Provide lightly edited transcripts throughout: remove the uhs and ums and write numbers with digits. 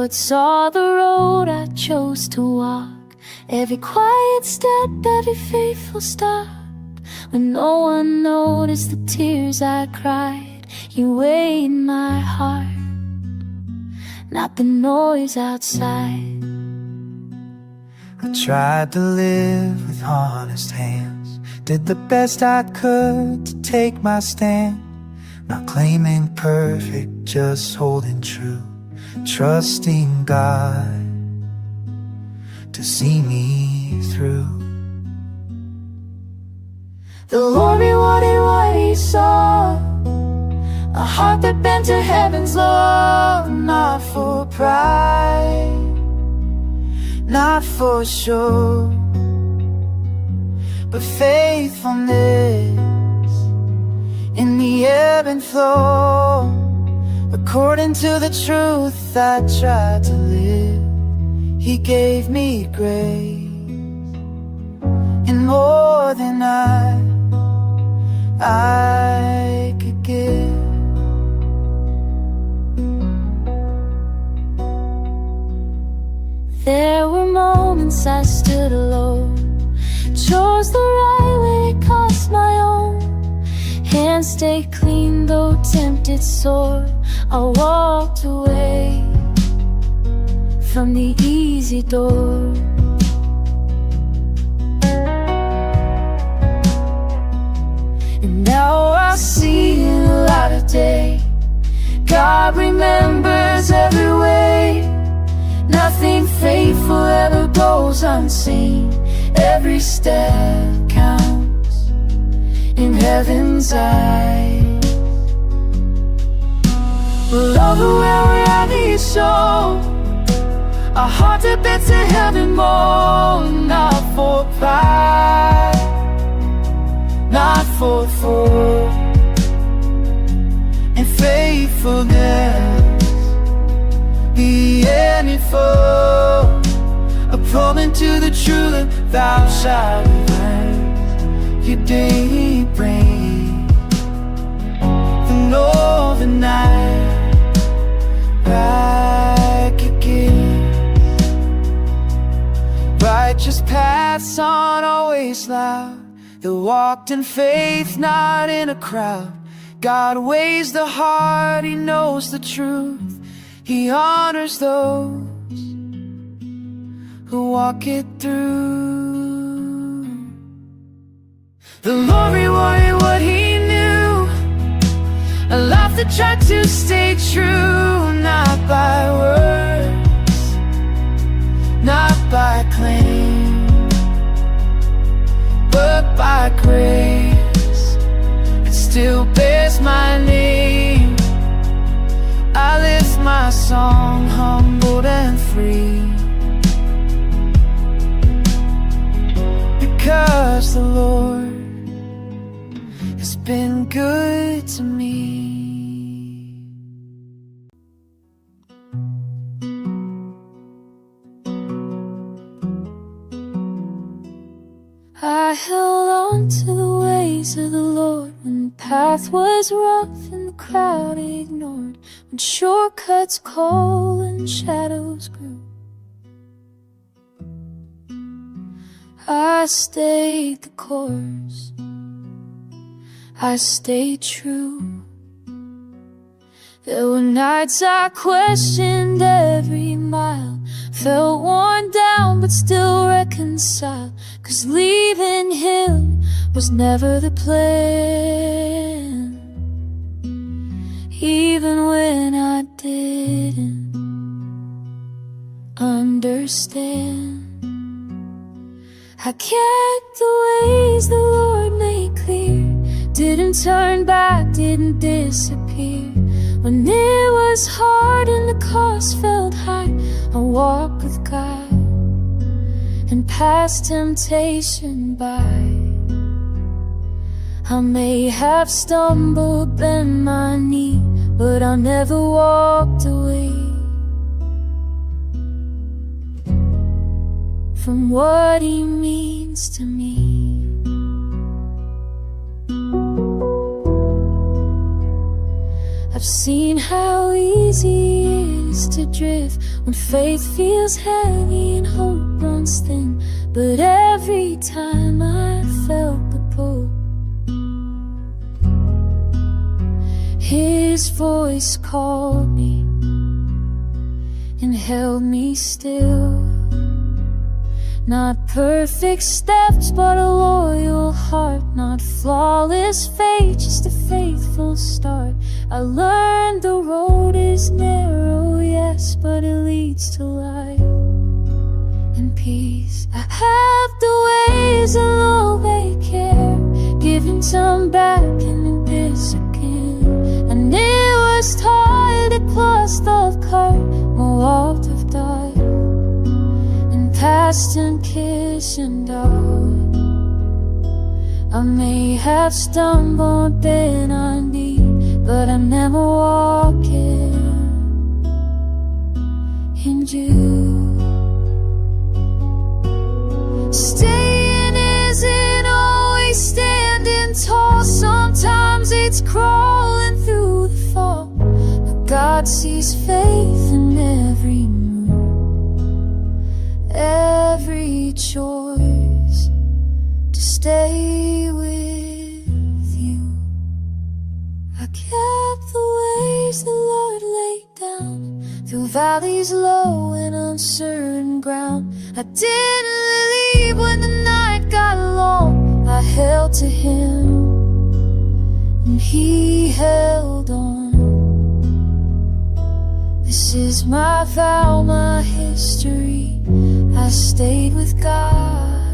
What's all the road I chose to walk, every quiet step, every faithful stop. When no one noticed the tears I cried, you weighed my heart, not the noise outside. I tried to live with honest hands, did the best I could to take my stand. Not claiming perfect, just holding true, trusting God to see me through. The Lord rewarded what He saw, a heart that bent to heaven's law. Not for pride, not for show, but faithfulness in the ebb and flow. According to the truth I tried to live, He gave me grace, and more than I could give. There were moments I stood alone, chose the right way, cost my own. Hands stayed clean though tempted sore. I walked away from the easy door. And now I see in the light of day, God remembers every way. Nothing faithful ever goes unseen. Every step counts in heaven's eyes. Love wherever you show, a heart that bends to heaven more. Not for pride, not for foe, and faithfulness the any foe. According to the truth thou shalt rise, your day bring the northern night back again. Righteous paths aren't always loud, they walked in faith, not in a crowd. God weighs the heart, He knows the truth, He honors those who walk it through. The Lord rewarded what He knew, a life that tried to stay true. Not by words, not by claim, but by grace. It still bears my name. I lift my song, humbled and free, because the Lord has been good to me. I held on to the ways of the Lord when the path was rough and the crowd ignored, when shortcuts call and shadows grew. I stayed the course, I stayed true. There were nights I questioned every mile, felt worn down but still reconciled, 'cause leaving Him was never the plan. Even when I didn't understand, I kept the ways the Lord made clear, didn't turn back, didn't disappear. When it was hard and the cost felt high, I walked with God and passed temptation by. I may have stumbled, bent my knee, but I never walked away from what He means to me. I've seen how easy it easy to drift when faith feels heavy and hope runs thin. But every time I felt the pull, His voice called me and held me still. Not perfect steps, but a loyal heart. Not flawless faith, just a faithful start. I learned the road is narrow, yes, but it leads to life and peace. I have the ways of love they care, giving some back and then this again. And it was tired, it plus the cut, more loved have died, past and kiss and out. I may have stumbled, been on knee, but I'm never walking in you. Staying isn't always standing tall. Sometimes it's crawling through the fall. But God sees faith in every every choice to stay with you. I kept the ways the Lord laid down, through valleys low and uncertain ground. I didn't leave when the night got long. I held to Him and He held on. This is my vow, my history. I stayed with God,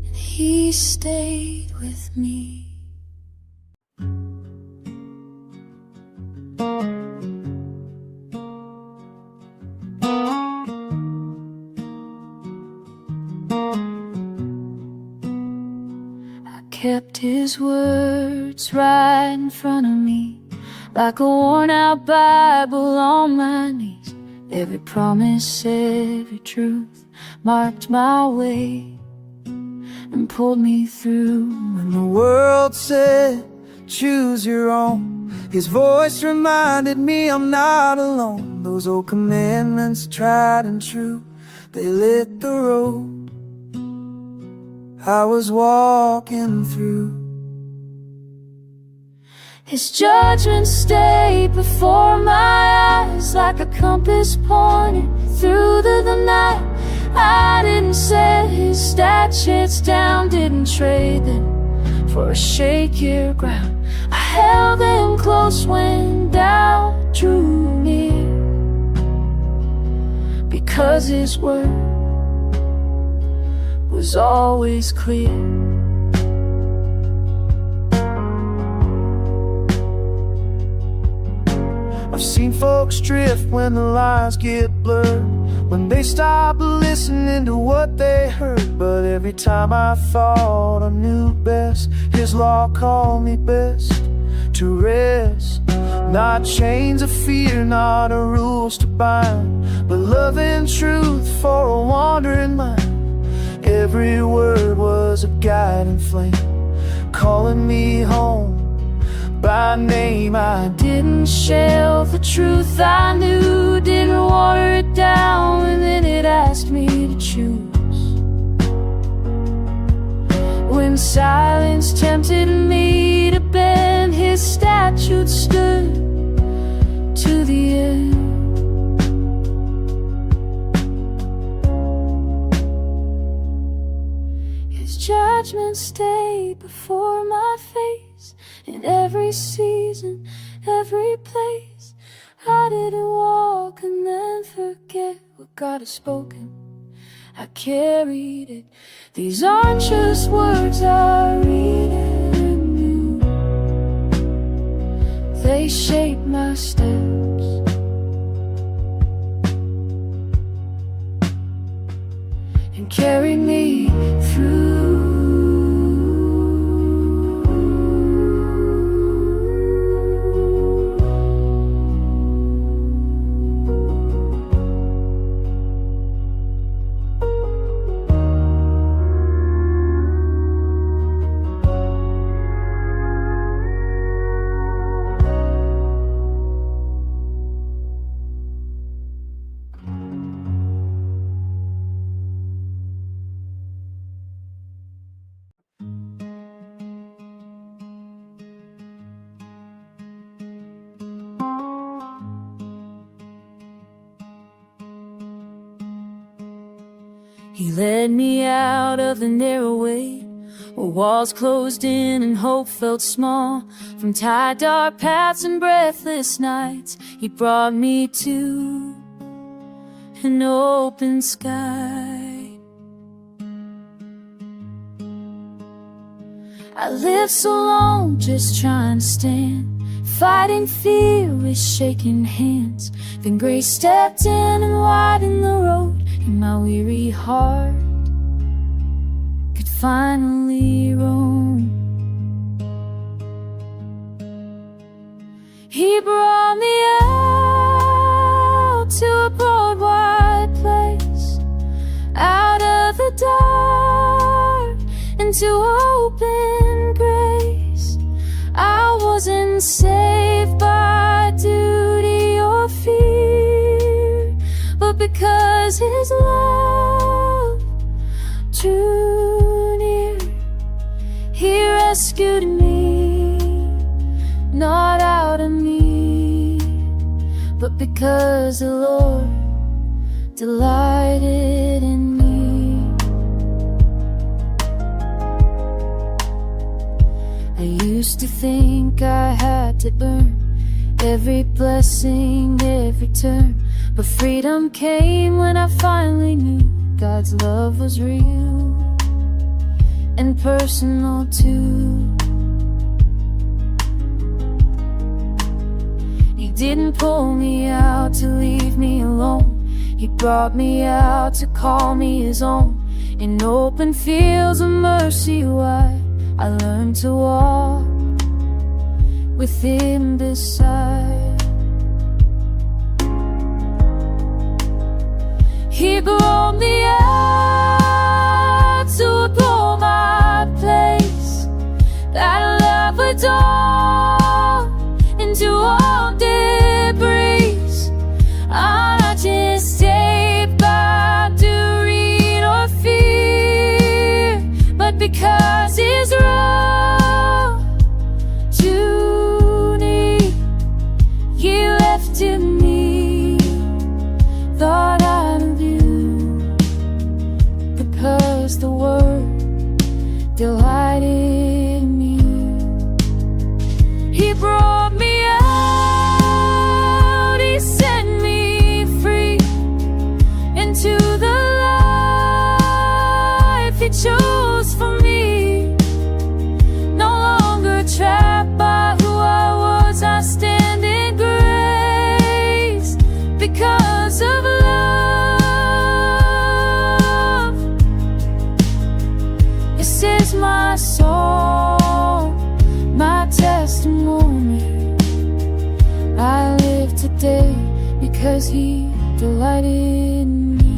and He stayed with me. I kept His words right in front of me, like a worn-out Bible on my knees. Every promise, every truth marked my way and pulled me through. When the world said, choose your own, His voice reminded me I'm not alone. Those old commandments, tried and true, they lit the road I was walking through. His judgment stayed before my eyes, like a compass pointing through the night. I didn't set His statutes down, didn't trade them for a shakier ground. I held them close when doubt drew near, because His word was always clear. I've seen folks drift when the lines get blurred, when they stop listening to what they heard. But every time I thought I knew best, His law called me best to rest. Not chains of fear, not a rules to bind, but love and truth for a wandering mind. Every word was a guiding flame, calling me home by name. I didn't shelve the truth I knew, didn't water it down, and then it asked me to choose. When silence tempted me to bend, His statutes stood to the end. His judgment stayed before my face, in every season, every place. I didn't walk and then forget what God has spoken. I carried it. These aren't just words I read and knew. They shape my steps and carry me through. He led me out of the narrow way, where walls closed in and hope felt small. From tight dark paths and breathless nights, He brought me to an open sky. I lived so long just trying to stand, fighting fear with shaking hands. Then grace stepped in and widened the road, and my weary heart could finally roam. He brought me out to a broad wide place, out of the dark into open grace. I wasn't saved by duty or fear, but because His love drew near. He rescued me, not out of me, but because the Lord delighted in me. I used to think I had to earn every blessing, every turn, but freedom came when I finally knew God's love was real and personal too. He didn't pull me out to leave me alone. He brought me out to call me His own. In open fields of mercy wide, I learned to walk with Him beside. He brought me out to a broad place that love would dawn into all debris. I'm not just saved by duty or fear, but because His love drew near. He lifted me, thought I'd of you, because the Word delighted in me. He brought me out, He set me free into the life He chose for me. No longer trapped by who I was, I stand in grace because of love. This is my song, my testimony. I live today because He delighted in me.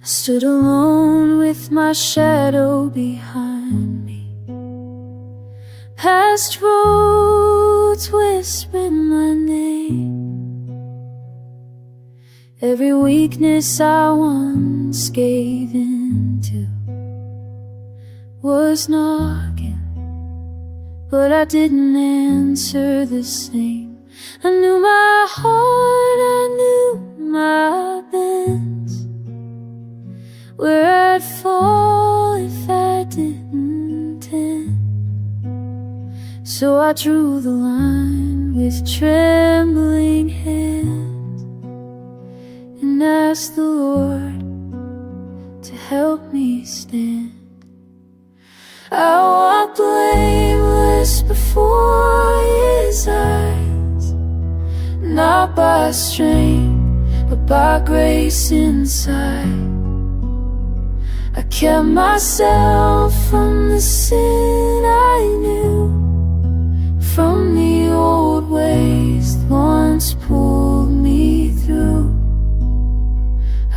I stood alone with my shadow behind me, past roads whispering my name. Every weakness I once gave into was knocking, but I didn't answer the same. I knew my heart, I knew my bends, where I'd fall if I didn't tend. So I drew the line with trembling hands and asked the Lord to help me stand. I walked blameless before His eyes, not by strength, but by grace inside. I kept myself from the sin I knew, from the old ways that once pulled me through.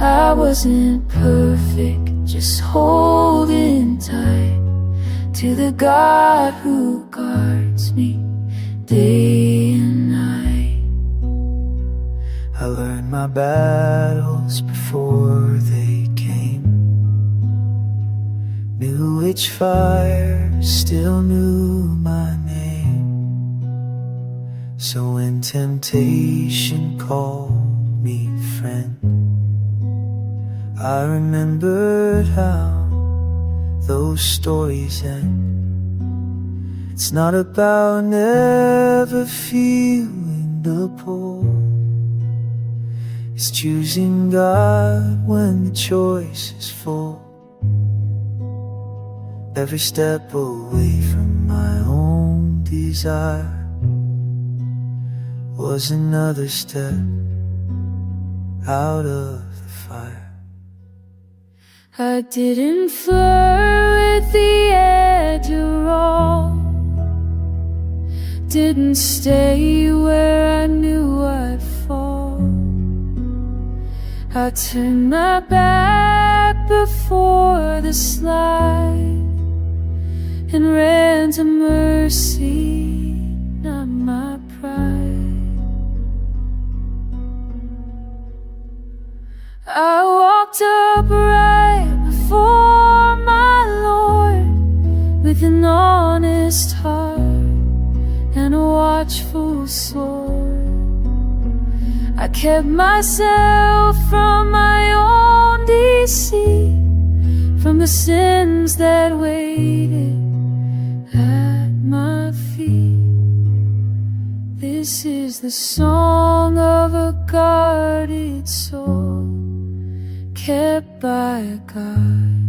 I wasn't perfect, just holding tight to the God who guards me day and night. I learned my battles before they came, knew which fire still knew my name. So when temptation called me friend, I remembered how those stories end. It's not about never feeling the pull, it's choosing God when the choice is full. Every step away from my own desire was another step out of the fire. I didn't flirt with the edge or all, didn't stay where I knew I'd fall. I turned my back before the slide and ran to mercy, not my pride. I walked upright before my Lord with an honest heart and a watchful sword. I kept myself from my own deceit, from the sins that waited at my feet. This is the song of a guarded soul, kept by a God.